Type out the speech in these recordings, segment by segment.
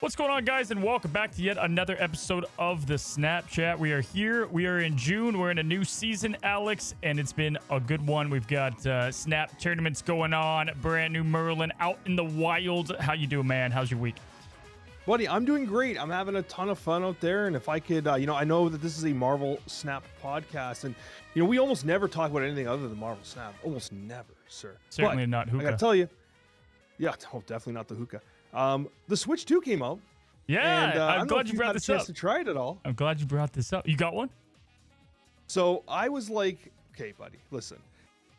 What's going on, guys, and welcome back to yet another episode of the Snapchat. We are here. We are in June. We're in a new season, Alex, and it's been a good one. We've got Snap tournaments going on, brand new Merlin out in the wild. How you doing, man? How's your week? Buddy, I'm doing great. I'm having a ton of fun out there, and if I could, I know that this is a Marvel Snap podcast, and we almost never talk about anything other than Marvel Snap. Almost never, sir. Certainly but not hookah. I gotta tell you, definitely not the hookah. The Switch 2 came out. Yeah, and, I'm glad you brought this up. To try it at all. I'm glad you brought this up. You got one? So I was like, okay, buddy, listen.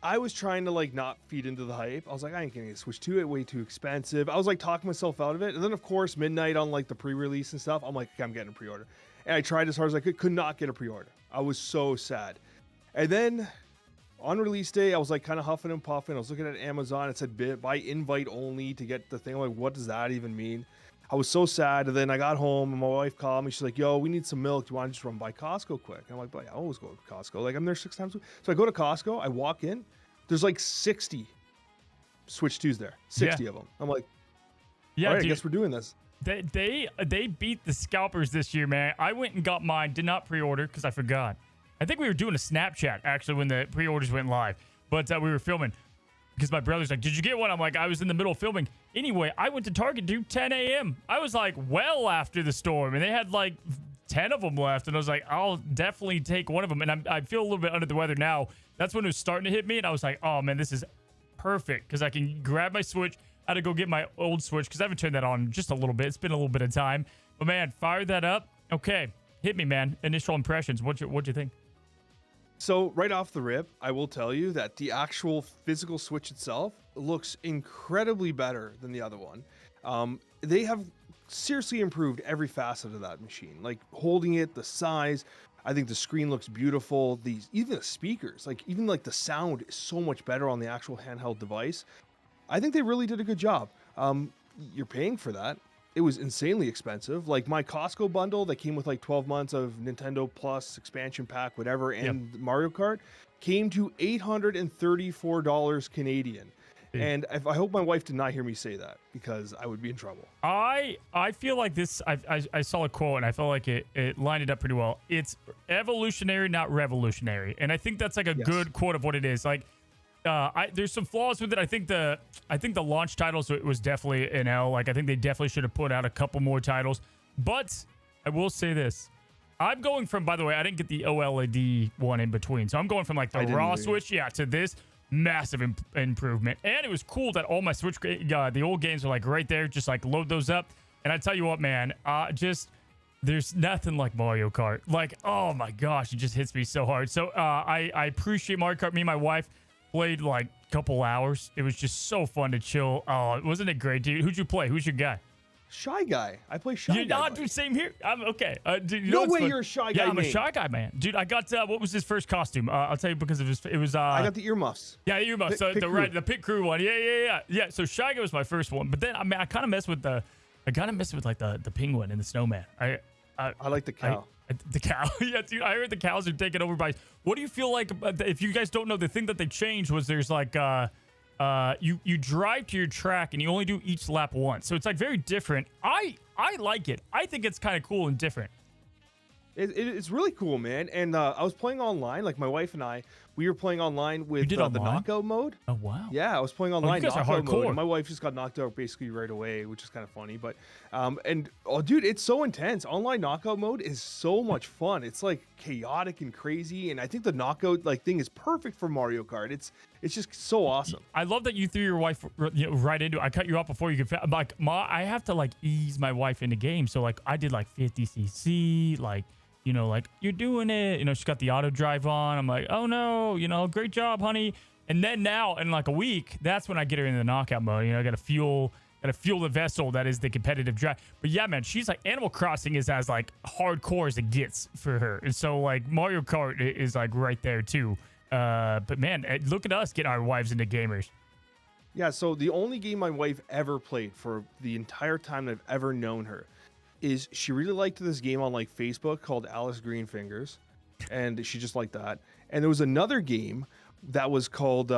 I was trying to not feed into the hype. I was like, I ain't getting a Switch 2. It's way too expensive. I was talking myself out of it. And then of course, midnight on the pre-release and stuff, I'm like, okay, I'm getting a pre-order. And I tried as hard as I could not get a pre-order. I was so sad. And then on release day, I was kind of huffing and puffing. I was looking at Amazon. It said by invite only to get the thing. I'm like, what does that even mean? I was so sad. And then I got home and my wife called me. She's like, yo, we need some milk. Do you want to just run by Costco quick? And I'm like, buddy, I always go to Costco. I'm there 6 times a week. So I go to Costco. I walk in. There's 60 Switch 2s there. 60 of them. I'm like, yeah, all right, dude, I guess we're doing this. They beat the scalpers this year, man. I went and got mine. Did not pre-order because I forgot. I think we were doing a Snapchat, actually, when the pre-orders went live. But we were filming because my brother's like, did you get one? I'm like, I was in the middle of filming. Anyway, I went to Target, dude, 10 a.m. I was well after the storm, and they had 10 of them left. And I was like, I'll definitely take one of them. And I feel a little bit under the weather now. That's when it was starting to hit me. And I was like, oh, man, this is perfect because I can grab my Switch. I had to go get my old Switch because I haven't turned that on just a little bit. It's been a little bit of time. But, man, fire that up. Okay, hit me, man. Initial impressions. What'd you think? So right off the rip, I will tell you that the actual physical Switch itself looks incredibly better than the other one. They have seriously improved every facet of that machine, holding it, the size. I think the screen looks beautiful. Even the speakers, even the sound is so much better on the actual handheld device. I think they really did a good job. You're paying for that. It was insanely expensive. My Costco bundle that came with 12 months of Nintendo Plus expansion pack, whatever, and Mario Kart came to $834 Canadian. And I hope my wife did not hear me say that because I would be in trouble. I feel like this. I saw a quote and I felt like it lined it up pretty well. It's evolutionary, not revolutionary, and I think that's a good quote of what it is. There's some flaws with it. I think the launch titles was definitely an L. I think they definitely should have put out a couple more titles. But I will say this. I'm going from, by the way, I didn't get the OLED one in between. So I'm going from the raw Switch, to this massive improvement. And it was cool that all my Switch, the old games are right there. Just load those up. And I tell you what, man, there's nothing like Mario Kart. Oh my gosh, it just hits me so hard. So I appreciate Mario Kart. Me and my wife played a couple hours. It was just so fun to chill. Oh, wasn't it great, dude? Who'd you play? Who's your guy? Shy Guy. I play Shy Guy. Dude, same here. I'm okay. Dude, no way you're a Shy Guy. Yeah, I'm a Shy Guy, man. Dude, I got what was his first costume? I'll tell you because of it was I got the earmuffs. Yeah, earmuffs. The pit crew one. Yeah. So Shy Guy was my first one, but then I kind of messed with the penguin and the snowman. I like the cow. The cow. Yeah, dude, I heard the cows are taken over by. What do you feel like? If you guys don't know, the thing that they changed was there's you drive to your track and you only do each lap once. So it's very different. I like it. I think it's kind of cool and different. It's really cool, man. And I was playing online, my wife and we were playing online with the knockout mode. Oh, wow. Yeah, I was playing online knockout mode. And my wife just got knocked out basically right away, which is kind of funny. But, dude, it's so intense. Online knockout mode is so much fun. It's chaotic and crazy. And I think the knockout thing is perfect for Mario Kart. It's just so awesome. I love that you threw your wife right into it. I cut you off before you could. I have to ease my wife into games. So I did 50cc, you're doing it. She's got the auto drive on. I'm like, oh no, great job, honey. And then now in a week, that's when I get her into the knockout mode. I got to fuel the vessel that is the competitive drive. But yeah, man, she's Animal Crossing is as hardcore as it gets for her. And so Mario Kart is right there too. But man, look at us getting our wives into gamers. Yeah. So the only game my wife ever played for the entire time that I've ever known her is she really liked this game on Facebook called Alice Greenfingers, and she just liked that. And there was another game that was called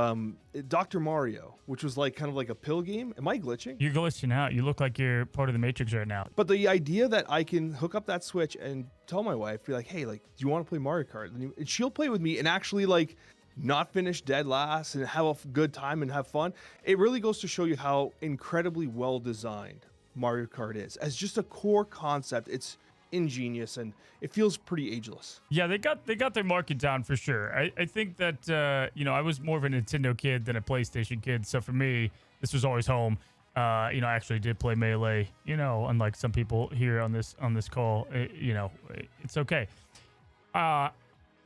Dr. Mario, which was like kind of like a pill game. Am I glitching? You're glitching out. You look like you're part of the Matrix right now. But the idea that I can hook up that Switch and tell my wife, be like, hey, like, do you want to play Mario Kart? And she'll play with me and actually like not finish dead last and have a good time and have fun. It really goes to show you how incredibly well designed Mario Kart is. As just a core concept, it's ingenious and it feels pretty ageless. Yeah, they got their market down for sure. I think that I was more of a Nintendo kid than a PlayStation kid, so for me this was always home. I actually did play Melee, unlike some people here on this call. It's okay.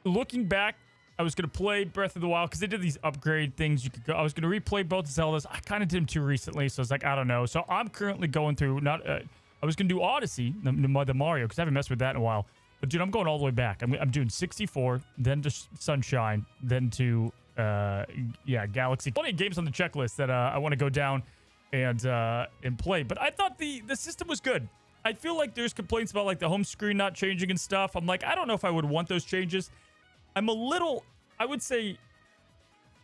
Looking back, I was going to play Breath of the Wild because they did these upgrade things. You could go. I was going to replay both Zeldas. I kind of did them too recently, so I was like, I don't know. So I'm currently going through I was going to do Odyssey, the Mario, because I haven't messed with that in a while. But, dude, I'm going all the way back. I'm doing 64, then to Sunshine, then to, Galaxy. Plenty of games on the checklist that I want to go down and play. But I thought the system was good. I feel like there's complaints about, like, the home screen not changing and stuff. I'm like, I don't know if I would want those changes. I'm a little, I would say,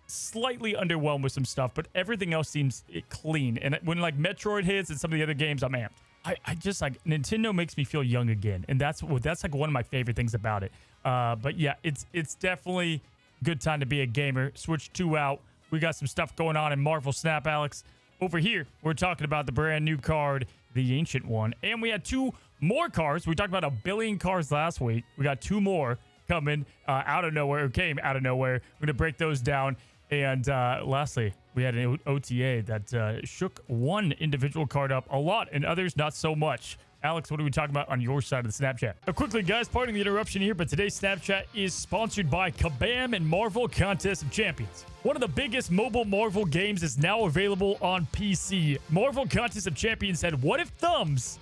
slightly underwhelmed with some stuff, but everything else seems clean. And when, like, Metroid hits and some of the other games, I'm amped. I just like Nintendo makes me feel young again, and that's like one of my favorite things about it. But yeah, it's definitely a good time to be a gamer. Switch 2 out. We got some stuff going on in Marvel Snap, Alex. Over here, we're talking about the brand new card, the Ancient One, and we had 2 more cards. We talked about 1 billion cards last week. We got 2 more coming out of nowhere, or came out of nowhere. We're gonna break those down. And lastly, we had an OTA that shook one individual card up a lot and others not so much. Alex, what are we talking about on your side of the Snapchat? Quickly, guys, pardon the interruption here, but today's Snapchat is sponsored by Kabam and Marvel Contest of Champions. One of the biggest mobile Marvel games is now available on PC. Marvel Contest of Champions had What If Thumbs,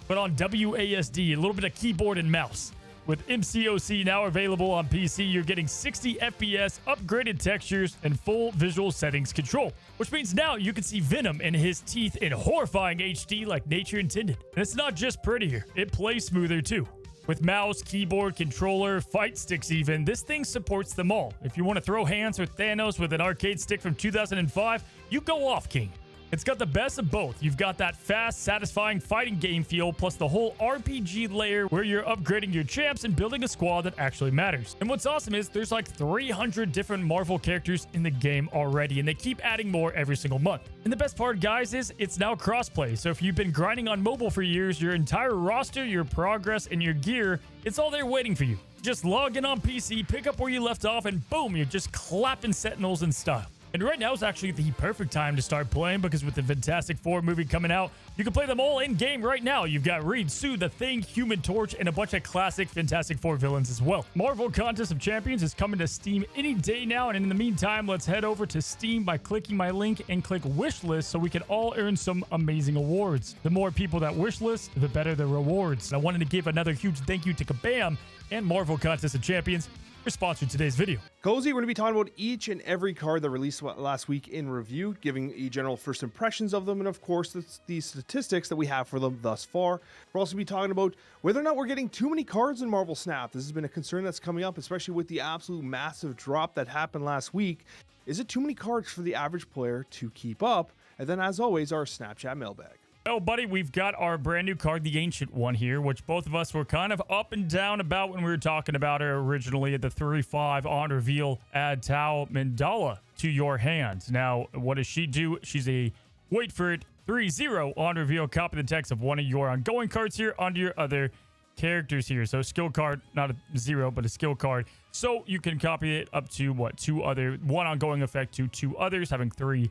but on WASD, a little bit of keyboard and mouse. With MCOC now available on PC, you're getting 60 FPS, upgraded textures, and full visual settings control. Which means now you can see Venom and his teeth in horrifying HD like nature intended. And it's not just prettier, it plays smoother too. With mouse, keyboard, controller, fight sticks even, this thing supports them all. If you want to throw hands with Thanos with an arcade stick from 2005, you go off, King. It's got the best of both. You've got that fast, satisfying fighting game feel, plus the whole RPG layer where you're upgrading your champs and building a squad that actually matters. And what's awesome is there's like 300 different Marvel characters in the game already, and they keep adding more every single month. And the best part, guys, is it's now crossplay. So if you've been grinding on mobile for years, your entire roster, your progress, and your gear, it's all there waiting for you. Just log in on PC, pick up where you left off, and boom, you're just clapping Sentinels in style. And right now is actually the perfect time to start playing, because with the Fantastic Four movie coming out, you can play them all in-game right now. You've got Reed, Sue, The Thing, Human Torch, and a bunch of classic Fantastic Four villains as well. Marvel Contest of Champions is coming to Steam any day now, and in the meantime, let's head over to Steam by clicking my link and click Wishlist so we can all earn some amazing awards. The more people that wishlist, the better the rewards. And I wanted to give another huge thank you to Kabam and Marvel Contest of Champions for sponsoring today's video. Cozy, we're going to be talking about each and every card that released last week in review, giving a general first impressions of them, and of course the statistics that we have for them thus far. We'll also be talking about whether or not we're getting too many cards in Marvel Snap. This has been a concern that's coming up, especially with the absolute massive drop that happened last week. Is it too many cards for the average player to keep up? And then, as always, our Snapchat mailbag. Oh, buddy, we've got our brand new card, the Ancient One here, which both of us were kind of up and down about when we were talking about her originally at the 3-5 on reveal. Add Tau Mandala to your hand. Now, what does she do? She's a, wait for it, 3-0 on reveal. Copy the text of one of your ongoing cards here onto your other characters here. So skill card, not a 0, but a skill card. So you can copy it up to, what, 2 other, 1 ongoing effect to 2 others, having 3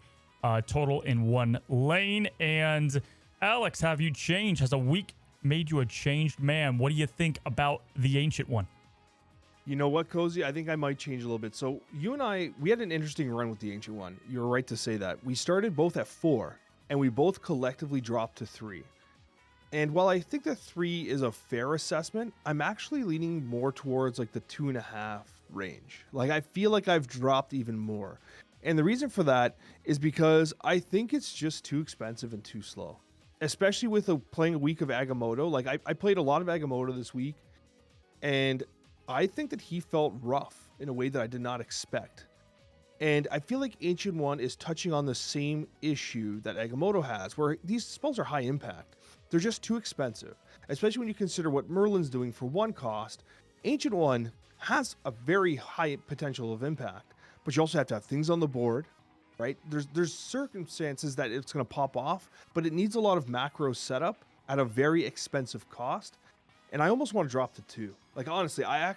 total in 1 lane. And Alex, have you changed? Has a week made you a changed man? What do you think about the Ancient One? You know what, Cozy? I think I might change a little bit. So you and I, we had an interesting run with the Ancient One. You're right to say that. We started both at 4, and we both collectively dropped to 3. And while I think that 3 is a fair assessment, I'm actually leaning more towards like the 2.5 range. Like, I feel like I've dropped even more. And the reason for that is because I think it's just too expensive and too slow. Especially with playing a week of Agamotto. Like, I played a lot of Agamotto this week, and I think that he felt rough in a way that I did not expect. And I feel like Ancient One is touching on the same issue that Agamotto has, where these spells are high impact. They're just too expensive, especially when you consider what Merlin's doing for 1 cost. Ancient One has a very high potential of impact, but you also have to have things on the board, right? There's circumstances that it's going to pop off, but it needs a lot of macro setup at a very expensive cost. And I almost want to drop to 2. Like, honestly, I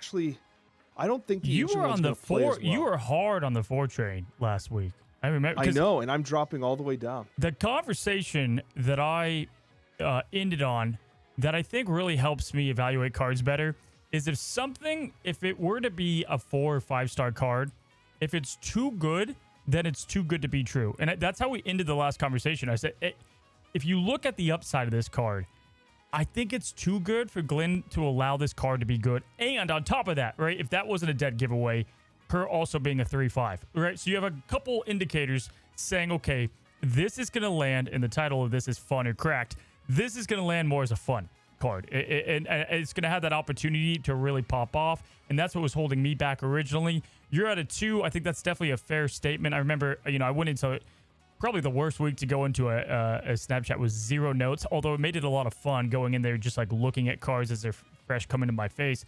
don't think the Ancient One's going to play as well. You were hard on the 4 train last week. I remember. I know, and I'm dropping all the way down. The conversation that I ended on that I think really helps me evaluate cards better is if it were to be a 4 or 5 star card, if it's too good, then it's too good to be true. And that's how we ended the last conversation. I said, if you look at the upside of this card, I think it's too good for Glenn to allow this card to be good. And on top of that, right, if that wasn't a dead giveaway, her also being a 3/5, right? So you have a couple indicators saying, okay, this is going to land, and the title of this is Fun or Cracked. This is going to land more as a fun card. And it's going to have that opportunity to really pop off. And that's what was holding me back originally. You're at a 2. I think that's definitely a fair statement. I remember, I went into probably the worst week to go into a Snapchat was 0 notes, although it made it a lot of fun going in there, just like looking at cards as they're fresh coming to my face.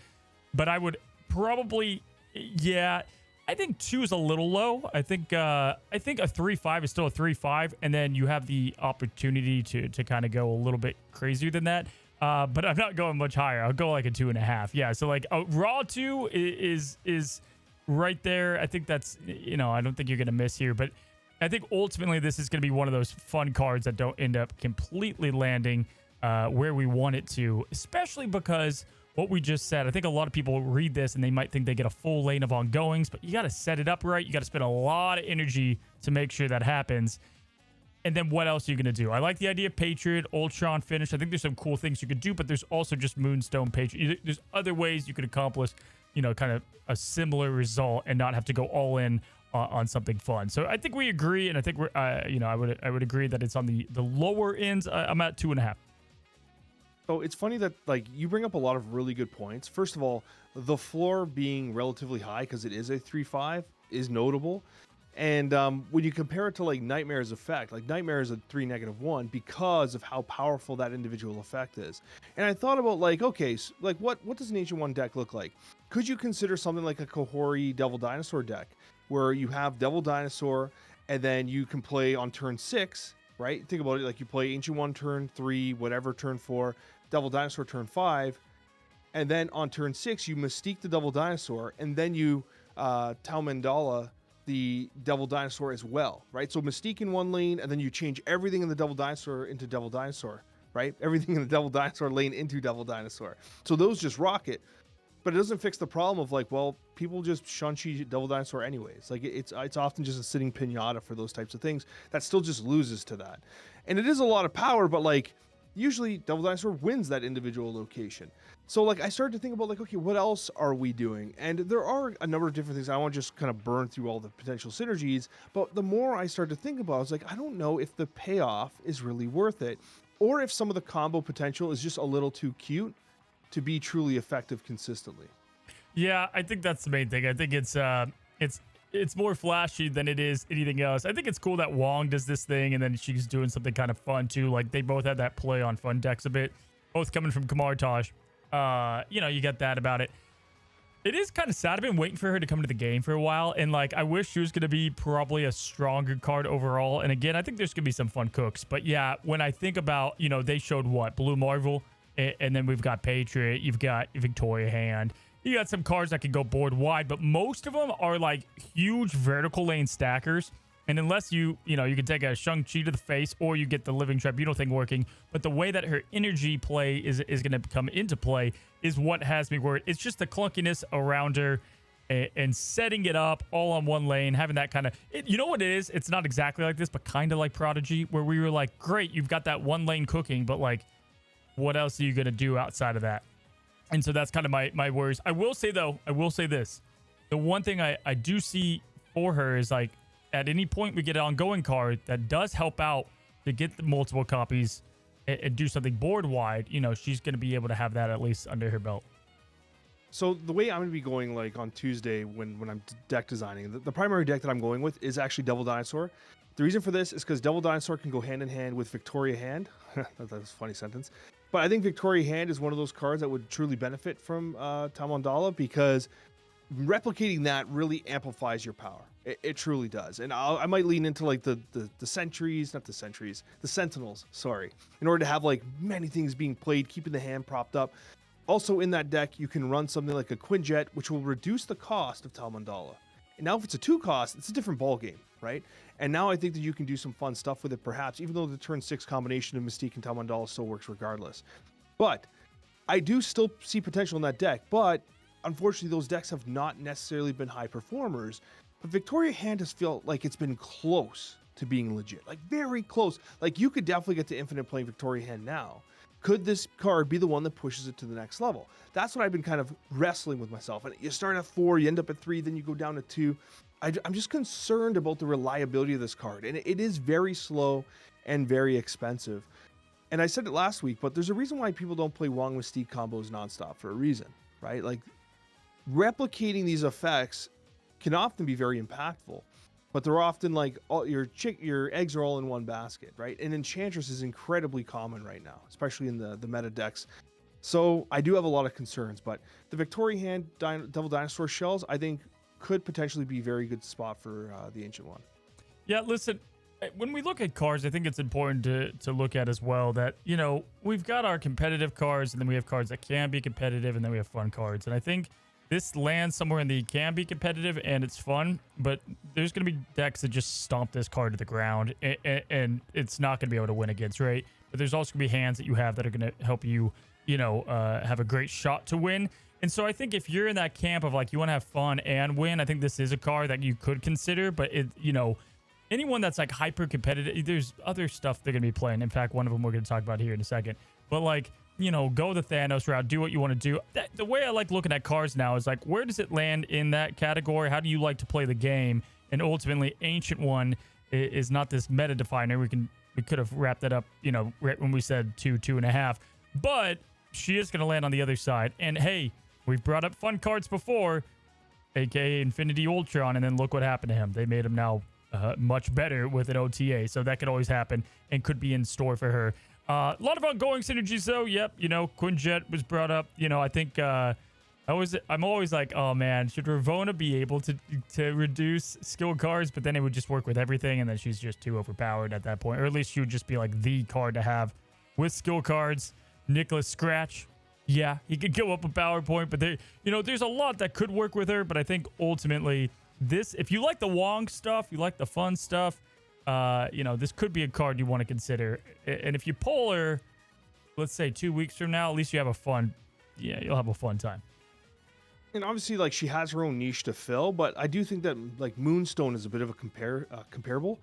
But I would probably, I think 2 is a little low. I think a 3/5 is still a 3/5, and then you have the opportunity to kind of go a little bit crazier than that. But I'm not going much higher. I'll go like a 2.5. Yeah, so like a raw 2 is right there. I think that's, I don't think you're gonna miss here, but I think ultimately this is going to be one of those fun cards that don't end up completely landing where we want it to, especially because what we just said, I think a lot of people read this and they might think they get a full lane of ongoings, but you got to set it up right. You got to spend a lot of energy to make sure that happens. And then what else are you going to do? I like the idea of Patriot, Ultron finish. I think there's some cool things you could do, but there's also just Moonstone, Patriot. There's other ways you could accomplish, kind of a similar result and not have to go all in on something fun. So I think we agree, and I think we're, I would agree that it's on the lower ends. I'm at 2.5. So it's funny that like you bring up a lot of really good points. First of all, the floor being relatively high because it is a 3/5 is notable. And when you compare it to like Nightmare's effect, like Nightmare is a 3-1 because of how powerful that individual effect is. And I thought about like, okay, so like what does an Ancient One deck look like? Could you consider something like a Kahori Devil Dinosaur deck where you have Devil Dinosaur and then you can play on turn 6, right? Think about it, like you play Ancient One turn 3, whatever, turn 4, Devil Dinosaur turn 5, and then on turn 6 you Mystique the Devil Dinosaur, and then you Tau Mandala the Devil Dinosaur as well, right? So Mystique in one lane, and then you change everything in the Devil Dinosaur into Devil Dinosaur, right? Everything in the Devil Dinosaur lane into Devil Dinosaur. So those just rocket, but it doesn't fix the problem of like, well, people just shun-chi Devil Dinosaur anyways. Like it's often just a sitting pinata for those types of things that still just loses to that. And it is a lot of power, but like usually Devil Dinosaur wins that individual location. So like I started to think about like, okay, what else are we doing? And there are a number of different things. I want to just kind of burn through all the potential synergies, but the more I started to think about it, I was like, I don't know if the payoff is really worth it, or if some of the combo potential is just a little too cute to be truly effective consistently. Yeah, I think that's the main thing. I think it's more flashy than it is anything else. I think it's cool that Wong does this thing and then she's doing something kind of fun too. Like they both had that play on fun decks a bit, both coming from Kamartaj. You get that about it. It is kind of sad. I've been waiting for her to come to the game for a while, and like I wish she was going to be probably a stronger card overall. And again, I think there's going to be some fun cooks. But yeah, when I think about, they showed what? Blue Marvel, and then we've got Patriot, you've got Victoria Hand. You got some cards that can go board wide, but most of them are like huge vertical lane stackers. And unless you can take a Shang-Chi to the face or you get the Living Tribunal thing working, but the way that her energy play is going to come into play is what has me worried. It's just the clunkiness around her and setting it up all on one lane, having that kind of, you know what it is? It's not exactly like this, but kind of like Prodigy, where we were like, great, you've got that one lane cooking, but like, what else are you going to do outside of that? And so that's kind of my worries. I will say this. The one thing I do see for her is like, at any point we get an ongoing card that does help out to get the multiple copies and do something board wide, she's going to be able to have that at least under her belt. So the way I'm going to be going, like on Tuesday when I'm deck designing, the primary deck that I'm going with is actually Devil Dinosaur. The reason for this is because Devil Dinosaur can go hand in hand with Victoria Hand. That's a funny sentence. But I think Victoria Hand is one of those cards that would truly benefit from Tamandala, because replicating that really amplifies your power. It truly does. And I might lean into like the Sentinels, sorry, in order to have like many things being played, keeping the hand propped up. Also in that deck, you can run something like a Quinjet, which will reduce the cost of Tamandala. And now if it's a 2 cost, it's a different ball game, right? And now I think that you can do some fun stuff with it, perhaps, even though the turn 6 combination of Mystique and Tamandala still works regardless. But I do still see potential in that deck, but unfortunately those decks have not necessarily been high performers. But Victoria Hand has felt like it's been close to being legit, like very close. Like you could definitely get to infinite playing Victoria Hand now. Could this card be the one that pushes it to the next level? That's what I've been kind of wrestling with myself. And you start at 4, you end up at 3, then you go down to 2. I'm just concerned about the reliability of this card. And it is very slow and very expensive. And I said it last week, but there's a reason why people don't play Wong Mystique combos nonstop, for a reason, right? Like replicating these effects can often be very impactful. But they're often like all your eggs are all in one basket, right? And Enchantress is incredibly common right now, especially in the meta decks. So I do have a lot of concerns, but the Victoria Hand Devil Dinosaur shells, I think, could potentially be a very good spot for the Ancient One. Yeah, listen, when we look at cards, I think it's important to look at as well that, you know, we've got our competitive cards, and then we have cards that can be competitive, and then we have fun cards. And I think this lands somewhere in the can be competitive and it's fun, but there's going to be decks that just stomp this card to the ground and it's not going to be able to win against, right? But there's also going to be hands that you have that are going to help you, you know, have a great shot to win. And so I think if you're in that camp of like you want to have fun and win, I think this is a card that you could consider. But it, you know, anyone that's like hyper competitive, there's other stuff they're going to be playing. In fact, one of them we're going to talk about here in a second. But like, you know, go the Thanos route, do what you want to do. The way I like looking at cards now is like, where does it land in that category? How do you like to play the game? And ultimately, Ancient One is not this meta definer. We could have wrapped that up, you know, right when we said 2.5. But she is going to land on the other side. And hey, we've brought up fun cards before, aka Infinity Ultron, and then look what happened to him. They made him now much better with an OTA. So that could always happen and could be in store for her. A lot of ongoing synergies, though. Yep, you know, Quinjet was brought up. You know, I think I'm always like, oh man, should Ravonna be able to reduce skill cards? But then it would just work with everything, and then she's just too overpowered at that point. Or at least she would just be like the card to have with skill cards. Nicholas Scratch, yeah, he could go up a power point, but there, you know, there's a lot that could work with her. But I think ultimately, this, if you like the Wong stuff, you like the fun stuff. You know, this could be a card you want to consider. And if you pull her, let's say 2 weeks from now, at least you'll have a fun time. And obviously, like, she has her own niche to fill, but I do think that like Moonstone is a bit of a comparable.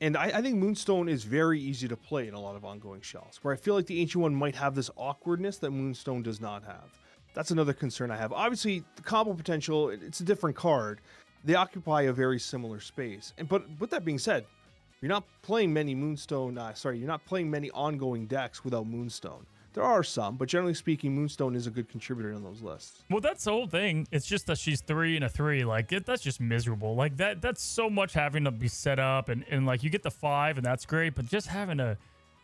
And I think Moonstone is very easy to play in a lot of ongoing shells, where I feel like the Ancient One might have this awkwardness that Moonstone does not have. That's another concern I have. Obviously, the combo potential, it's a different card. They occupy a very similar space. But with that being said, you're not playing many you're not playing many ongoing decks without Moonstone. There are some, but generally speaking, Moonstone is a good contributor in those lists. Well, that's the whole thing. It's just that she's 3 and a 3. Like, that's just miserable. Like, that's so much having to be set up, and like, you get the 5, and that's great, but just having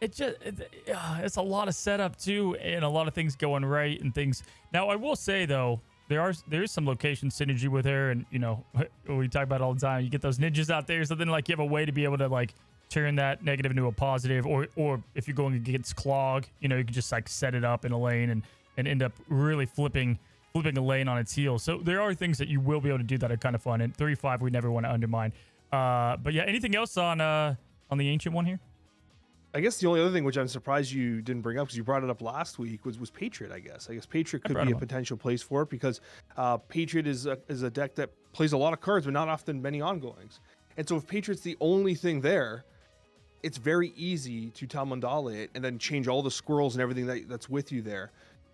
it's a lot of setup, too, and a lot of things going right and things. Now, I will say, though, there is some location synergy with her, and you know, we talk about it all the time. You get those ninjas out there, so then like you have a way to be able to like turn that negative into a positive, or if you're going against Clog, you know, you can just like set it up in a lane and end up really flipping a lane on its heel. So there are things that you will be able to do that are kind of fun. And 3-5 we never want to undermine. But yeah, anything else on the Ancient One here? I guess the only other thing, which I'm surprised you didn't bring up because you brought it up last week, was Patriot. I guess Patriot could be a potential place for it, because Patriot is a deck that plays a lot of cards, but not often many ongoings. And so if Patriot's the only thing there, it's very easy to Tamandala it and then change all the squirrels and everything that's with you there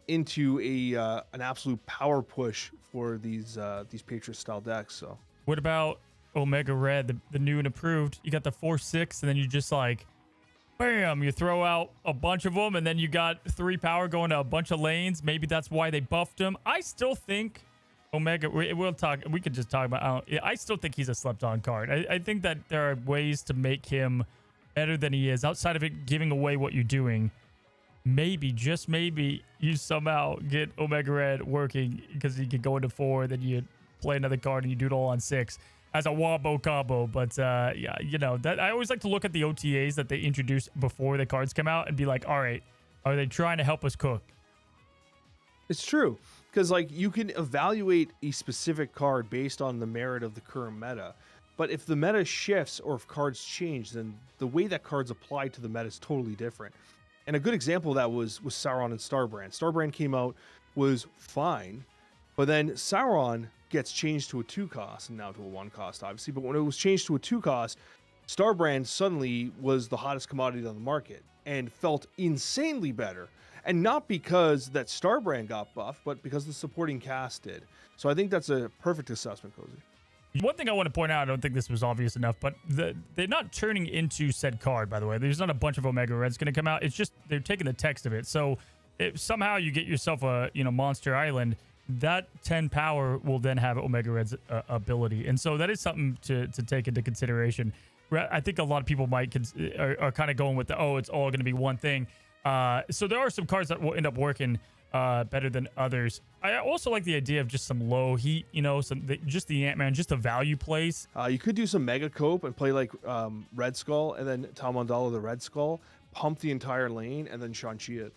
into an absolute power push for these Patriot style decks. So what about Omega Red, the new and improved? You got the 4/6, and then you just like bam, you throw out a bunch of them, and then you got 3 power going to a bunch of lanes. Maybe that's why they buffed him. I still think Omega, we could just talk about, I still think he's a slept-on card. I think that there are ways to make him better than he is outside of it giving away what you're doing. Maybe, just maybe, you somehow get Omega Red working because you could go into 4, then you play another card and you do it all on 6 as a wombo combo. But yeah, you know, that I always like to look at the OTAs that they introduce before the cards come out and be like, all right, are they trying to help us cook? It's true, because like you can evaluate a specific card based on the merit of the current meta. But if the meta shifts or if cards change, then the way that cards apply to the meta is totally different. And a good example of that was Sauron and Starbrand. Starbrand came out, was fine, but then Sauron gets changed to a 2 cost and now to a 1 cost, obviously. But when it was changed to a 2 cost, Starbrand suddenly was the hottest commodity on the market and felt insanely better. And not because that Starbrand got buffed, but because the supporting cast did. So I think that's a perfect assessment, Cozy. One thing I want to point out, I don't think this was obvious enough, but they're not turning into said card, by the way. There's not a bunch of Omega Reds going to come out. It's just they're taking the text of it. So if somehow you get yourself a Monster Island, that 10 power will then have Omega Red's ability. And so that is something to take into consideration. I think a lot of people are kind of going with it's all going to be one thing. So there are some cards that will end up working better than others. I also like the idea of just some low heat, just the Ant-Man, just a value place. You could do some Mega Cope and play like Red Skull and then Talmandala the Red Skull, pump the entire lane, and then Shang-Chi it.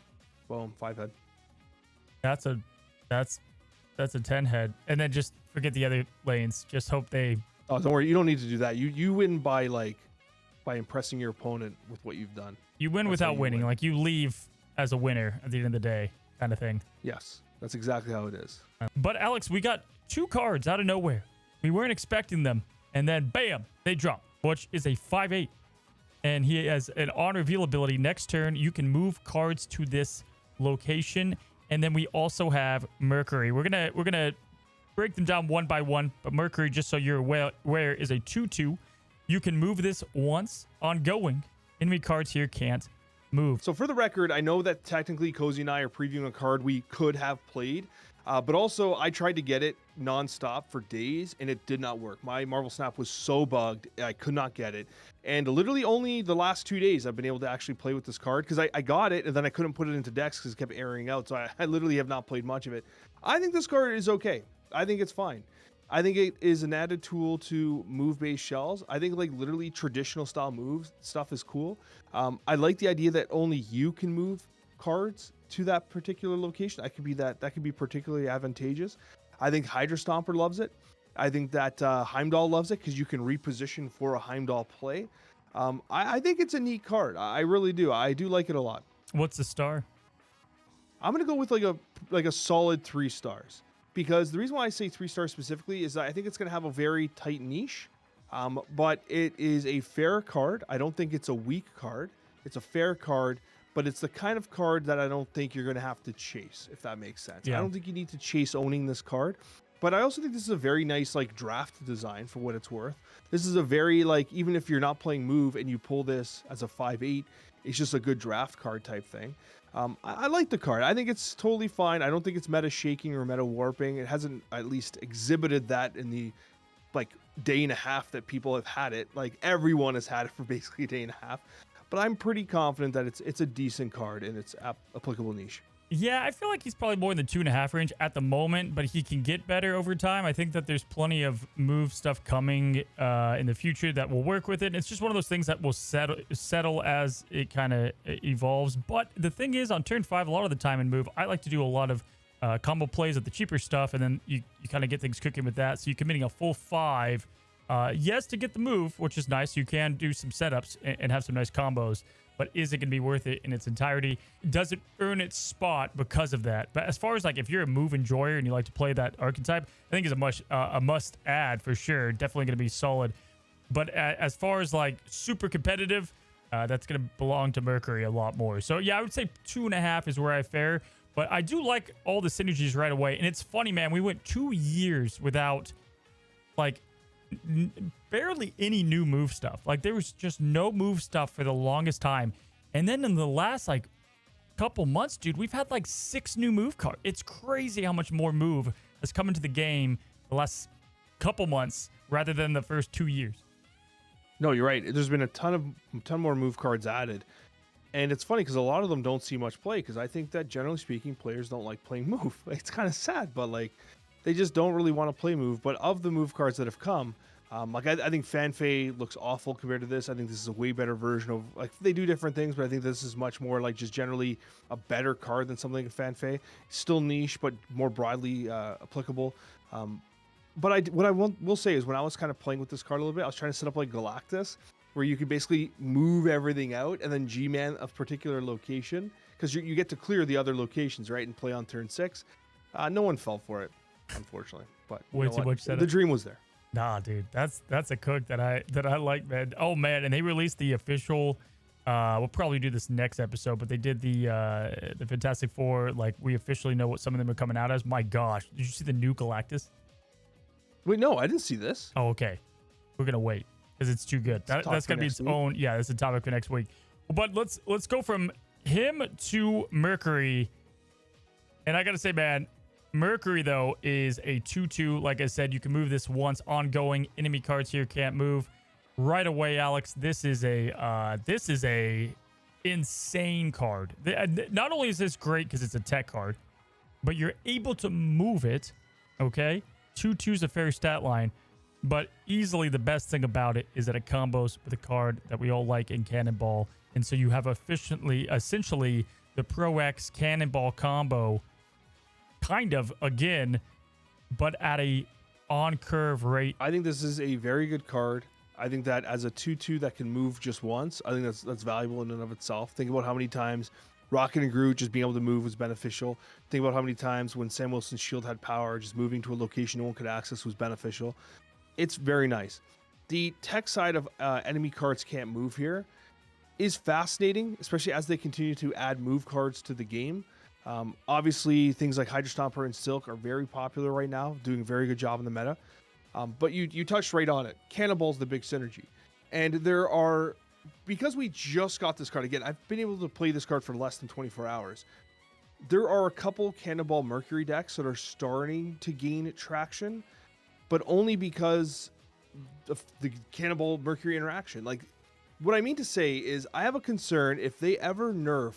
Boom, 5 head. That's a 10 head. And then just forget the other lanes. Just hope they... Oh, don't worry. You don't need to do that. You win by impressing your opponent with what you've done. You win without winning. Like you leave as a winner at the end of the day, kind of thing. Yes, that's exactly how it is. But Alex, we got 2 cards out of nowhere. We weren't expecting them, and then bam, they drop. Butch is a 5/8, and he has an on reveal ability. Next turn, you can move cards to this location, and then we also have Mercury. We're gonna break them down one by one. But Mercury, just so you're aware, is a 2/2. You can move this once ongoing. Enemy cards here can't move. So for the record, I know that technically Cozy and I are previewing a card we could have played, but also I tried to get it nonstop for days and it did not work. My Marvel Snap was so bugged, I could not get it. And literally only the last 2 days I've been able to actually play with this card because I got it and then I couldn't put it into decks because it kept airing out. So I literally have not played much of it. I think this card is okay. I think it's fine. I think it is an added tool to move-based shells. I think like literally traditional style moves stuff is cool. I like the idea that only you can move cards to that particular location. That could be particularly advantageous. I think Hydra Stomper loves it. I think that Heimdall loves it because you can reposition for a Heimdall play. I think it's a neat card. I really do. I do like it a lot. What's the star? I'm gonna go with like a solid 3 stars. Because the reason why I say 3 stars specifically is that I think it's going to have a very tight niche, but it is a fair card. I don't think it's a weak card. It's a fair card, but it's the kind of card that I don't think you're going to have to chase, if that makes sense. Yeah. I don't think you need to chase owning this card, but I also think this is a very nice like draft design for what it's worth. This is a very even if you're not playing move and you pull this as a 5/8, it's just a good draft card type thing. I like the card. I think it's totally fine. I don't think it's meta shaking or meta warping. It hasn't at least exhibited that in the day and a half that people have had it. Like everyone has had it for basically a day and a half. But I'm pretty confident that it's a decent card in its applicable niche. Yeah, I feel like he's probably more in the 2.5 range at the moment, but he can get better over time. I think that there's plenty of move stuff coming in the future that will work with it. It's just one of those things that will settle as it kind of evolves. But the thing is, on turn 5, a lot of the time in move, I like to do a lot of combo plays with the cheaper stuff, and then you kind of get things cooking with that. So you're committing a full 5, yes, to get the move, which is nice. You can do some setups and have some nice combos. But is it going to be worth it in its entirety? Does it earn its spot because of that? But as far as if you're a move enjoyer and you like to play that archetype, I think it's a must add for sure. Definitely going to be solid. But as far as super competitive, that's going to belong to Mercury a lot more. So yeah, I would say 2.5 is where I fare. But I do like all the synergies right away. And it's funny, man. We went 2 years without barely any new move stuff. There was just no move stuff for the longest time. And then in the last like couple months, dude, we've had like 6 new move cards. It's crazy how much more move has come into the game the last couple months rather than the first 2 years. No, you're right. There's been a ton more move cards added. And it's funny because a lot of them don't see much play, because I think that generally speaking, players don't like playing move. It's kind of sad, but like they just don't really want to play move. But of the move cards that have come, I think Fanfei looks awful compared to this. I think this is a way better version of, like, they do different things, but I think this is much more like just generally a better card than something like Fanfei. Still niche, but more broadly applicable. But what I will say is, when I was kind of playing with this card a little bit, I was trying to set up like Galactus, where you could basically move everything out and then G-Man a particular location, because you get to clear the other locations, right, and play on turn 6. No one fell for it, unfortunately. But way too much setup. The dream was there. Nah, dude, that's a cook that I like, man. Oh man, and they released the official. We'll probably do this next episode, but they did the Fantastic Four. Like, we officially know what some of them are coming out as. My gosh, did you see the new Galactus? Wait, no, I didn't see this. Oh, okay. We're gonna wait because it's too good. That's gonna be its own. Yeah, that's a topic for next week. But let's go from him to Mercury. And I gotta say, man, Mercury though is a 2/2. Like I said, you can move this once. Ongoing enemy cards here can't move right away. Alex, this is a insane card. Not only is this great because it's a tech card, but you're able to move it. Okay. 2/2 is a fair stat line, but easily the best thing about it is that it combos with a card that we all like in Cannonball. And so you have essentially the Pro X Cannonball combo kind of again, but at a on curve rate. I think this is a very good card. I think that as a 2/2 that can move just once, I think that's valuable in and of itself. Think about how many times Rocket and Groot just being able to move was beneficial. Think about how many times when Sam Wilson's shield had power, just moving to a location no one could access was beneficial. It's very nice. The tech side of enemy cards can't move here is fascinating, especially as they continue to add move cards to the game. Obviously, things like Hydra Stomper and Silk are very popular right now, doing a very good job in the meta. But you touched right on it. Cannonball's the big synergy. And there are, because we just got this card, again, I've been able to play this card for less than 24 hours. There are a couple Cannonball Mercury decks that are starting to gain traction, but only because of the Cannonball Mercury interaction. Like, what I mean to say is, I have a concern if they ever nerf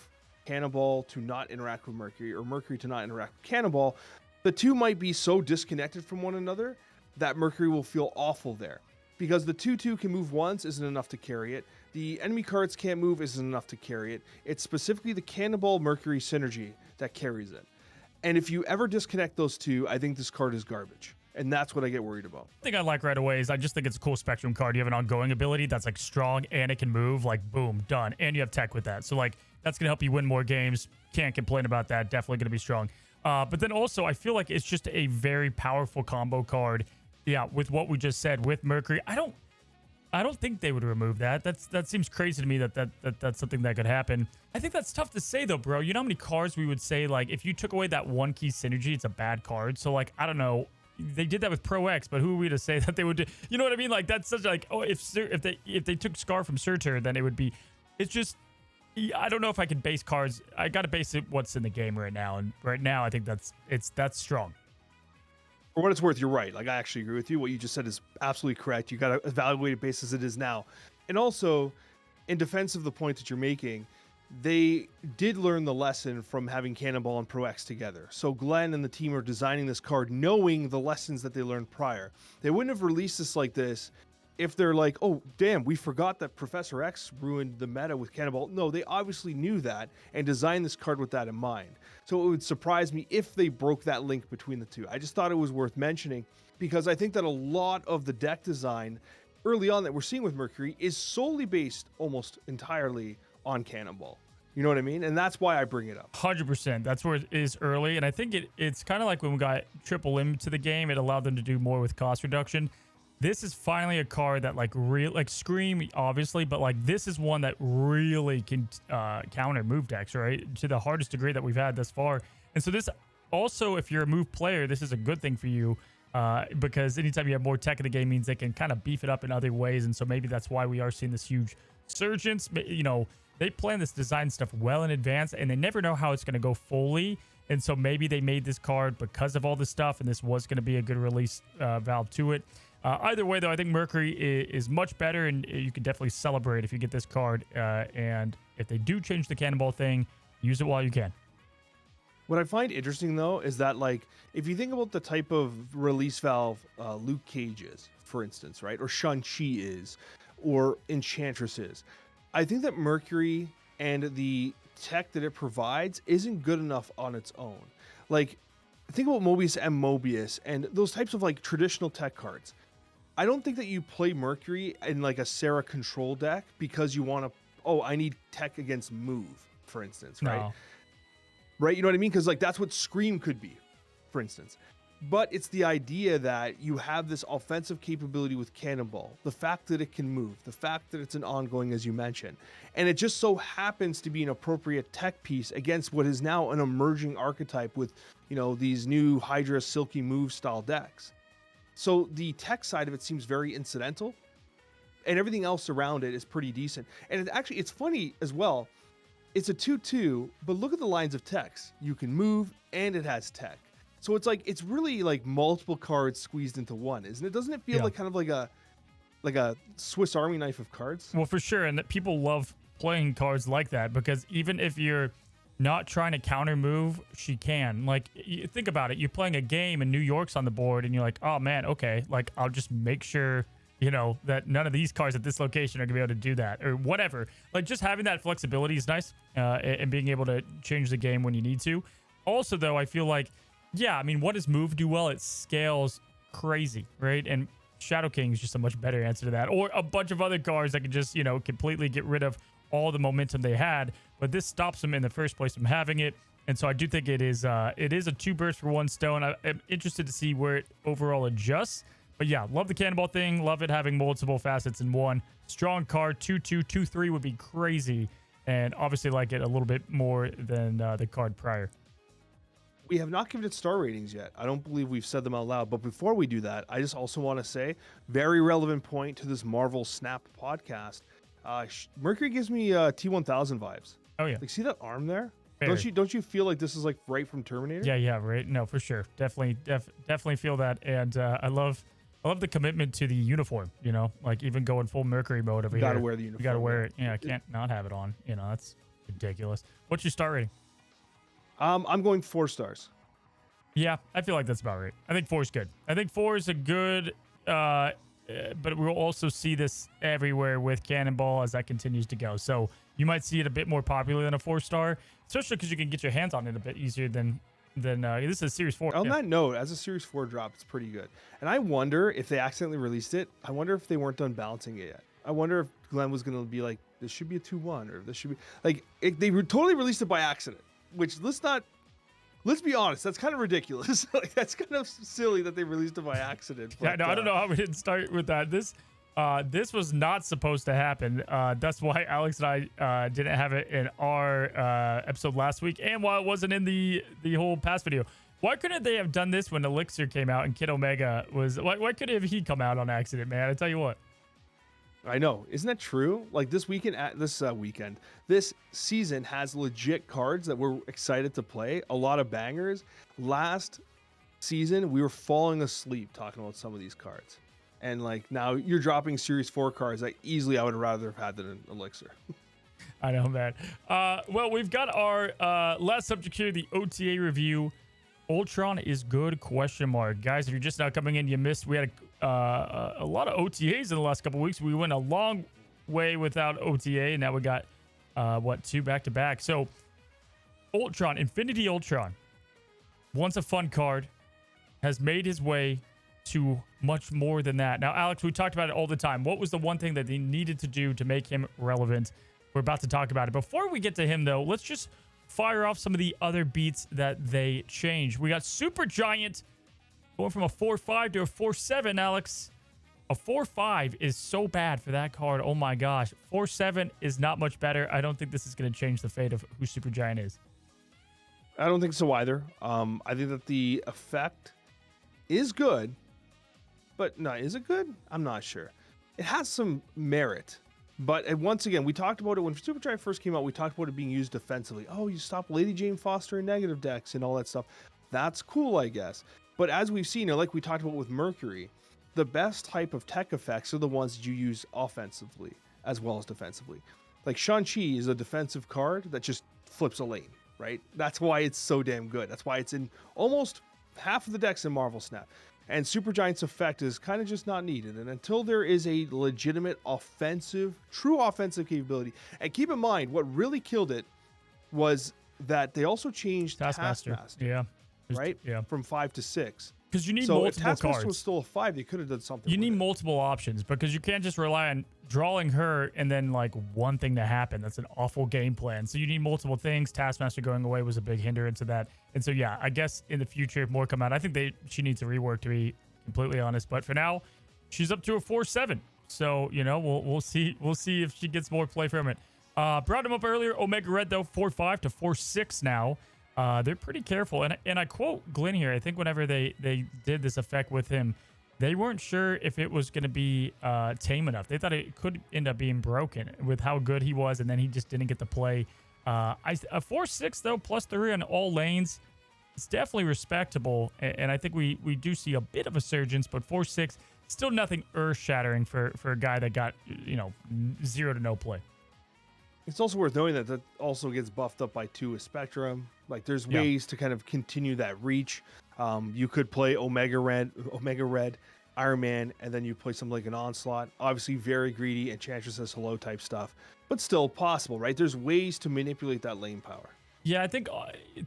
Cannonball to not interact with Mercury, or Mercury to not interact with Cannonball, the two might be so disconnected from one another that Mercury will feel awful there. Because the 2/2 can move once isn't enough to carry it. The enemy cards can't move isn't enough to carry it. It's specifically the Cannonball Mercury synergy that carries it. And if you ever disconnect those two, I think this card is garbage. And that's what I get worried about. The thing I like right away is I just think it's a cool spectrum card. You have an ongoing ability that's like strong and it can move, like boom, done. And you have tech with that. So like that's going to help you win more games. Can't complain about that. Definitely going to be strong. But then also I feel like it's just a very powerful combo card. Yeah, with what we just said with Mercury. I don't think they would remove that. That seems crazy to me that's something that could happen. I think that's tough to say though, bro. You know how many cards we would say, like, if you took away that one key synergy, it's a bad card. So like, I don't know. They did that with Pro X, but who are we to say that they would do? You know what I mean? Like, that's such like, oh, if they took Scar from Surtur, then it would be. It's just, I don't know if I can base cards. I got to base it what's in the game right now, and right now I think that's strong. For what it's worth, you're right. Like, I actually agree with you. What you just said is absolutely correct. You got to evaluate it based as it is now. And also, in defense of the point that you're making, they did learn the lesson from having Cannonball and Pro X together. So Glenn and the team are designing this card knowing the lessons that they learned prior. They wouldn't have released this like this if they're like, oh, damn, we forgot that Professor X ruined the meta with Cannonball. No, they obviously knew that and designed this card with that in mind. So it would surprise me if they broke that link between the two. I just thought it was worth mentioning because I think that a lot of the deck design early on that we're seeing with Mercury is solely based almost entirely on Cannonball. You know what I mean? And that's why I bring it up. 100%. That's where it is early. And I think it's kind of like when we got Triple M to the game, it allowed them to do more with cost reduction. This is finally a card that like Scream, obviously, but like this is one that really can counter move decks, right? To the hardest degree that we've had thus far. And so this also, if you're a move player, this is a good thing for you because anytime you have more tech in the game means they can kind of beef it up in other ways. And so maybe that's why we are seeing this huge surgence. You know, they plan this design stuff well in advance, and they never know how it's going to go fully. And so maybe they made this card because of all this stuff, and this was going to be a good release valve to it. Either way, though, I think Mercury is much better, and you can definitely celebrate if you get this card. And if they do change the cannonball thing, use it while you can. What I find interesting, though, is that, like, if you think about the type of release valve Luke Cage is, for instance, right? Or Shang-Chi is, or Enchantress is. I think that Mercury and the tech that it provides isn't good enough on its own. Like, think about Mobius and Mobius and those types of, like, traditional tech cards. I don't think that you play Mercury in, like, a Sarah control deck because you want to, oh, I need tech against move, for instance, right? No. Right? You know what I mean? Because, like, that's what Scream could be, for instance. But it's the idea that you have this offensive capability with Cannonball, the fact that it can move, the fact that it's an ongoing, as you mentioned. And it just so happens to be an appropriate tech piece against what is now an emerging archetype with, you know, these new Hydra Silky Move style decks. So the tech side of it seems very incidental, and everything else around it is pretty decent. And it's funny as well. It's a 2/2, but look at the lines of text. You can move, and it has tech. So it's like, it's really like multiple cards squeezed into one, isn't it? Doesn't it feel like kind of like a Swiss Army knife of cards? Well, for sure. And that people love playing cards like that, because even if you're not trying to counter move, she can. Like, you think about it. You're playing a game and New York's on the board, and you're like, oh man, okay, like, I'll just make sure, you know, that none of these cards at this location are gonna be able to do that, or whatever. Like, just having that flexibility is nice, and being able to change the game when you need to. Also, though, I feel like, yeah, I mean, what does move do well? It scales crazy, right? And Shadow King is just a much better answer to that, or a bunch of other cards that can just, you know, completely get rid of all the momentum they had. But this stops them in the first place from having it. And so I do think it is a 2 burst for 1 stone. I'm interested to see where it overall adjusts. But yeah, love the Cannonball thing. Love it having multiple facets in one. Strong card, 2/2, 2/3 would be crazy. And obviously like it a little bit more than the card prior. We have not given it star ratings yet. I don't believe we've said them out loud. But before we do that, I just also want to say, very relevant point to this Marvel Snap podcast. Mercury gives me T-1000 vibes. Oh yeah. Like, see that arm there? Very. Don't you feel like this is like right from Terminator? Yeah, right. No, for sure. Definitely feel that. And I love the commitment to the uniform, you know, like even going full Mercury mode over You here. gotta wear the uniform. You gotta wear it. Yeah, I can't not have it on. You know, that's ridiculous. What's your star rating? I'm going 4 stars. Yeah, I feel like that's about right. I think 4 is good. I think 4 is a good, but we'll also see this everywhere with Cannonball as that continues to go. So you might see it a bit more popular than a 4-star, especially because you can get your hands on it a bit easier than this is a Series 4. On that note, as a Series 4 drop, it's pretty good. And I wonder if they accidentally released it. I wonder if they weren't done balancing it yet. I wonder if Glenn was going to be like, this should be a 2/1, or this should be like, they totally released it by accident. Which, let's be honest, that's kind of ridiculous. Like, that's kind of silly that they released it by accident. But, yeah, no, I don't know how we didn't start with that. This was not supposed to happen. That's why Alex and I didn't have it in our episode last week, and why it wasn't in the whole past video. Why couldn't they have done this when Elixir came out and Kid Omega was? Why couldn't he come out on accident, man? I tell you what. I know, isn't that true? Like, this season has legit cards that we're excited to play. A lot of bangers. Last season, we were falling asleep talking about some of these cards, and like now you're dropping Series 4 cards that easily I would rather have had than an Elixir. I know, man. Well, we've got our last subject here, the OTA review. Ultron is good? ? Guys, if you're just now coming in, you missed. We had a lot of OTAs in the last couple weeks. We went a long way without OTA, and now we got 2 back-to-back. So Ultron, Infinity Ultron, once a fun card, has made his way to much more than that. Now, Alex, we talked about it all the time. What was the one thing that they needed to do to make him relevant? We're about to talk about it. Before we get to him, though, let's just fire off some of the other beats that they changed. We got Super Giant going from a 4/5 to a 4/7, Alex. A 4/5 is so bad for that card. Oh my gosh. 4/7 is not much better. I don't think this is going to change the fate of who Super Giant is. I don't think so either. I think that the effect is good, but no, is it good? I'm not sure. It has some merit, But once again, we talked about it when Superdrive first came out. We talked about it being used defensively. Oh, you stop Lady Jane Foster in negative decks and all that stuff. That's cool, I guess. But as we've seen, like we talked about with Mercury, the best type of tech effects are the ones that you use offensively as well as defensively. Like Shang-Chi is a defensive card that just flips a lane, right? That's why it's so damn good. That's why it's in almost half of the decks in Marvel Snap. And Supergiant's effect is kind of just not needed. And until there is a legitimate true offensive capability, and keep in mind, what really killed it was that they also changed Taskmaster. Yeah. Right? Yeah. From 5 to 6. Because you need so multiple if Taskmaster cards. was still a 5, they could have done something. You need multiple options because you can't just rely on drawing her and then like one thing to happen. That's an awful game plan. So you need multiple things. Taskmaster going away was a big hindrance to that. And so yeah, I guess in the future if more come out, I think she needs a rework, to be completely honest. But for now, she's up to a 4-7. So we'll see if she gets more play from it. Brought him up earlier. Omega Red though 4-5 to 4-6 now. They're pretty careful. And I quote Glenn here. I think whenever they did this effect with him, they weren't sure if it was going to be tame enough. They thought it could end up being broken with how good he was, and then he just didn't get to play. A 4-6, though, +3 on all lanes, it's definitely respectable. And I think we do see a bit of a surgence, but 4-6, still nothing earth-shattering for a guy that got, 0 to no play. It's also worth knowing that also gets buffed up by 2 with Spectrum. Like there's ways to kind of continue that reach. You could play Omega Red, Iron Man, and then you play something like an Onslaught. Obviously very greedy, Enchantress says hello type stuff, but still possible, right? There's ways to manipulate that lane power. Yeah, I think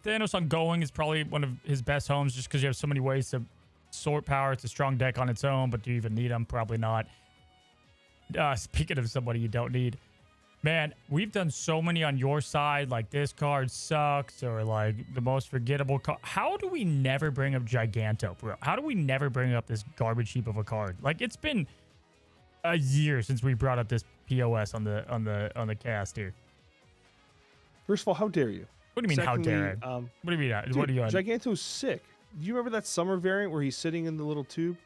Thanos Ongoing is probably one of his best homes just because you have so many ways to sort power. It's a strong deck on its own, but do you even need them? Probably not. Speaking of somebody you don't need, man, we've done so many on your side, like this card sucks or like the most forgettable card. How do we never bring up Giganto, bro? How do we never bring up this garbage heap of a card? Like it's been a year since we brought up this POS on the cast here. First of all, how dare you? What do you mean, Secondly, how dare I? What do you mean? Dude, what are you on? Giganto's sick. Do you remember that summer variant where he's sitting in the little tube?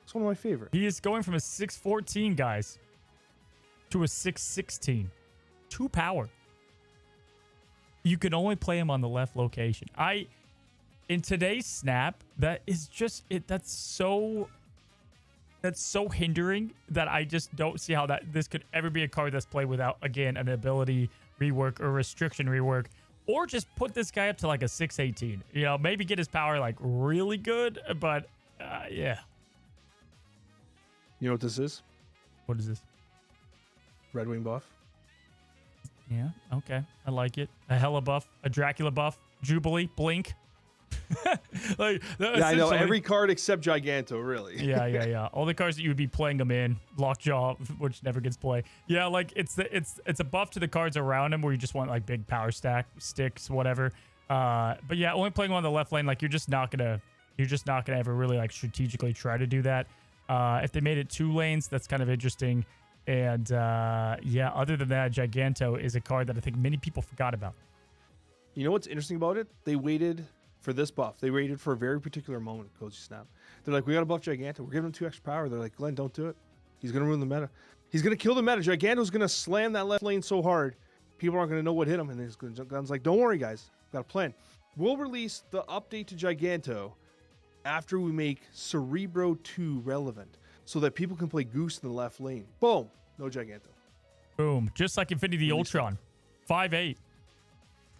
It's one of my favorites. He is going from a 6-14, guys, to a 6-16. 2 power. You can only play him on the left location. In today's snap, that is just it. That's so hindering that I just don't see how this could ever be a card that's played without, again, an ability rework or restriction rework, or just put this guy up to like a 6-18. Maybe get his power like really good, but yeah. You know what this is? What is this? Red Wing buff. Yeah, okay. I like it. A Hella buff, a Dracula buff, Jubilee, Blink. I know every card except Giganto, really. Yeah. All the cards that you would be playing them in, Lockjaw, which never gets play. Yeah, like it's a buff to the cards around him where you just want like big power stack, sticks, whatever. But yeah, only playing on the left lane, like you're just not gonna ever really like strategically try to do that. If they made it 2 lanes, that's kind of interesting. And yeah, other than that, Giganto is a card that I think many people forgot about. You know what's interesting about it? They waited for this buff. They waited for a very particular moment, Cozy Snap. They're like, we got to buff Giganto. We're giving him 2 extra power. They're like, Glenn, don't do it. He's going to ruin the meta. He's going to kill the meta. Giganto's going to slam that left lane so hard, people aren't going to know what hit him. And Glenn's like, don't worry, guys. Got a plan. We'll release the update to Giganto after we make Cerebro 2 relevant so that people can play Goose in the left lane. Boom. No Giganto. Boom. Just like Infinity Ultron. 5-8.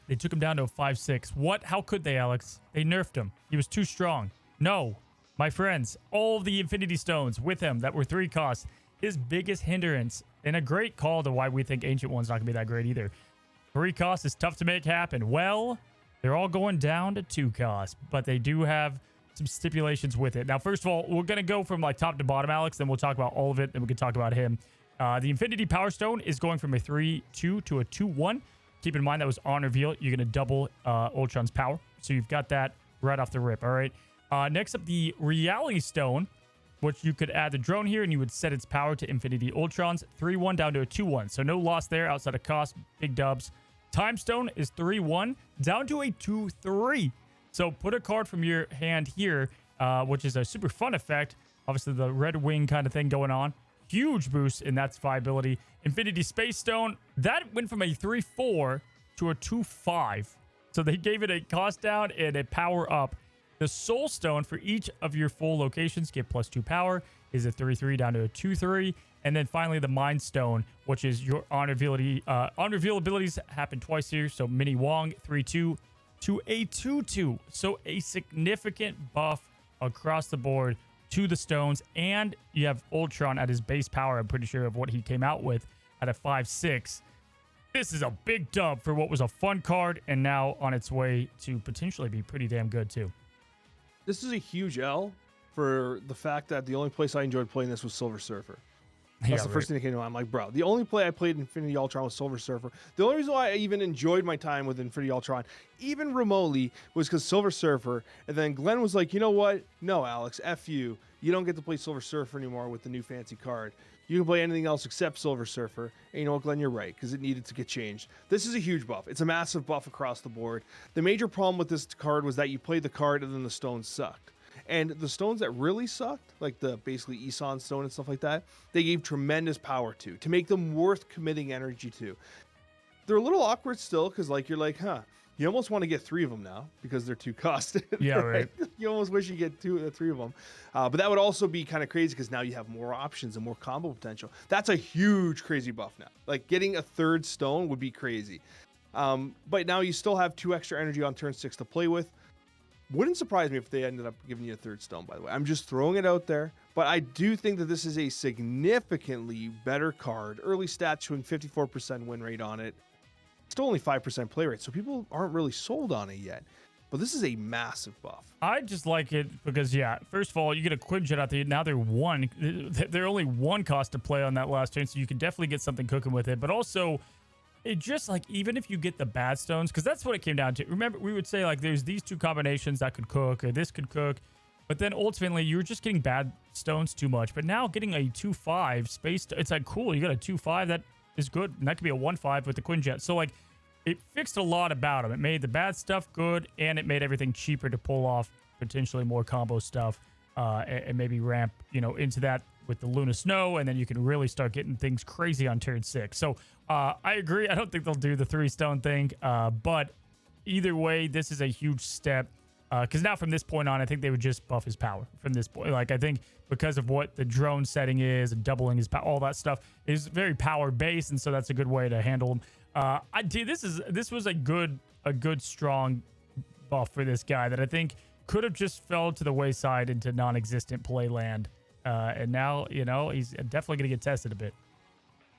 They took him down to a 5-6. What? How could they, Alex? They nerfed him. He was too strong. No. My friends, all of the Infinity Stones with him that were 3 costs, his biggest hindrance, and a great call to why we think Ancient One's not going to be that great either. 3 costs is tough to make happen. Well, they're all going down to 2 costs, but they do have some stipulations with it. Now, first of all, we're going to go from like top to bottom, Alex, then we'll talk about all of it, then we can talk about him. The Infinity Power Stone is going from a 3-2 to a 2-1. Keep in mind that was on reveal. You're going to double Ultron's power. So you've got that right off the rip. All right. Next up, the Reality Stone, which you could add the drone here and you would set its power to Infinity Ultron's 3-1 down to a 2-1. So no loss there outside of cost. Big dubs. Time Stone is 3-1 down to a 2-3. So put a card from your hand here, which is a super fun effect. Obviously, the Red Wing kind of thing going on. huge boost in that viability. Infinity Space Stone, that went from a 3-4 to a 2-5. So they gave it a cost down and a power up. The Soul Stone for each of your full locations get +2 power, is a 3-3 down to a 2-3. And then finally the Mind Stone, which is your on-reveal abilities happen twice here. So Mini Wong 3-2 to a 2-2. So a significant buff across the board to the stones. And you have Ultron at his base power, I'm pretty sure, of what he came out with at a 5-6. This is a big dub for what was a fun card and now on its way to potentially be pretty damn good too. This is a huge L for the fact that the only place I enjoyed playing this was Silver Surfer. That's the first thing that came to mind. I'm like, bro, the only play I played Infinity Ultron was Silver Surfer. The only reason why I even enjoyed my time with Infinity Ultron, even remotely, was because Silver Surfer. And then Glenn was like, you know what? No, Alex, F you. You don't get to play Silver Surfer anymore with the new fancy card. You can play anything else except Silver Surfer. And you know what, Glenn, you're right, because it needed to get changed. This is a huge buff. It's a massive buff across the board. The major problem with this card was that you played the card and then the stones sucked. And the stones that really sucked, like the basically Isan stone and stuff like that, they gave tremendous power to make them worth committing energy to. They're a little awkward still because like you're like, huh, you almost want to get 3 of them now because they're too costed. Yeah, right. You almost wish you get 2 or 3 of them. But that would also be kind of crazy because now you have more options and more combo potential. That's a huge crazy buff now. Like getting a 3rd stone would be crazy. But now you still have 2 extra energy on turn 6 to play with. Wouldn't surprise me if they ended up giving you a 3rd stone, by the way. I'm just throwing it out there. But I do think that this is a significantly better card. Early stats showing 54% win rate on it. Still only 5% play rate, so people aren't really sold on it yet. But this is a massive buff. I just like it because, yeah, first of all, you get a Quinjet out there. Now they're only 1 cost to play on that last turn, so you can definitely get something cooking with it. But also, it just like, even if you get the bad stones, because that's what it came down to. Remember, we would say like there's these 2 combinations that could cook or this could cook, but then ultimately you're just getting bad stones too much. But now getting a 2-5 space, it's like cool. You got a 2-5 that is good, and that could be a 1-5 with the Quinjet. So like it fixed a lot about them. It made the bad stuff good, and it made everything cheaper to pull off potentially more combo stuff, and maybe ramp into that with the Luna Snow, and then you can really start getting things crazy on turn 6. So I agree. I don't think they'll do the 3-stone thing, but either way, this is a huge step, because now from this point on, I think they would just buff his power from this point. Like, I think because of what the drone setting is and doubling his power, all that stuff is very power based, and so that's a good way to handle him. This was a good strong buff for this guy that I think could have just fell to the wayside into non-existent play land. And now, he's definitely going to get tested a bit.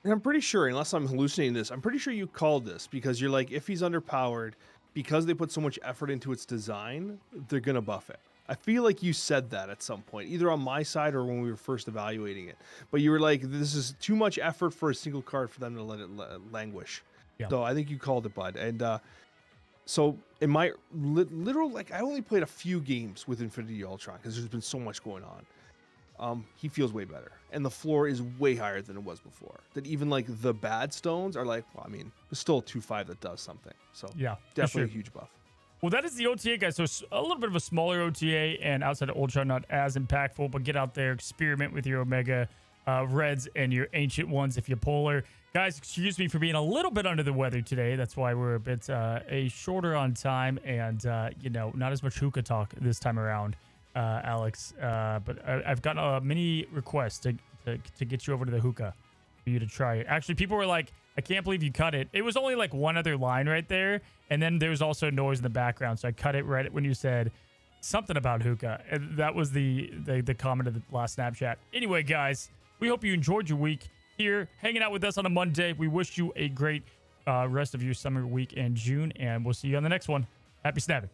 And I'm pretty sure, unless I'm hallucinating this, I'm pretty sure you called this because you're like, if he's underpowered, because they put so much effort into its design, they're going to buff it. I feel like you said that at some point, either on my side or when we were first evaluating it. But you were like, this is too much effort for a single card for them to let it languish. Yeah. So I think you called it, bud. And so in my literal, like, I only played a few games with Infinity Ultron because there's been so much going on. He feels way better, and the floor is way higher than it was before. That even like the bad stones are like, well, I mean, there's still a 2-5 that does something. So yeah, definitely a huge buff. Well, that is the OTA, guys. So a little bit of a smaller OTA, and outside of Ultron, not as impactful, but get out there, experiment with your Omega Reds and your Ancient Ones if you're polar. Guys, excuse me for being a little bit under the weather today. That's why we're a bit shorter on time, and not as much hookah talk this time around. Alex, but I've gotten a mini request to get you over to the hookah for you to try it. Actually, people were like, I can't believe you cut it. It was only like one other line right there, and then there was also noise in the background, so I cut it right when you said something about hookah, and that was the comment of the last Snapchat. Anyway, guys, we hope you enjoyed your week here hanging out with us on a Monday. We wish you a great rest of your summer week and June, and we'll see you on the next one. Happy snapping.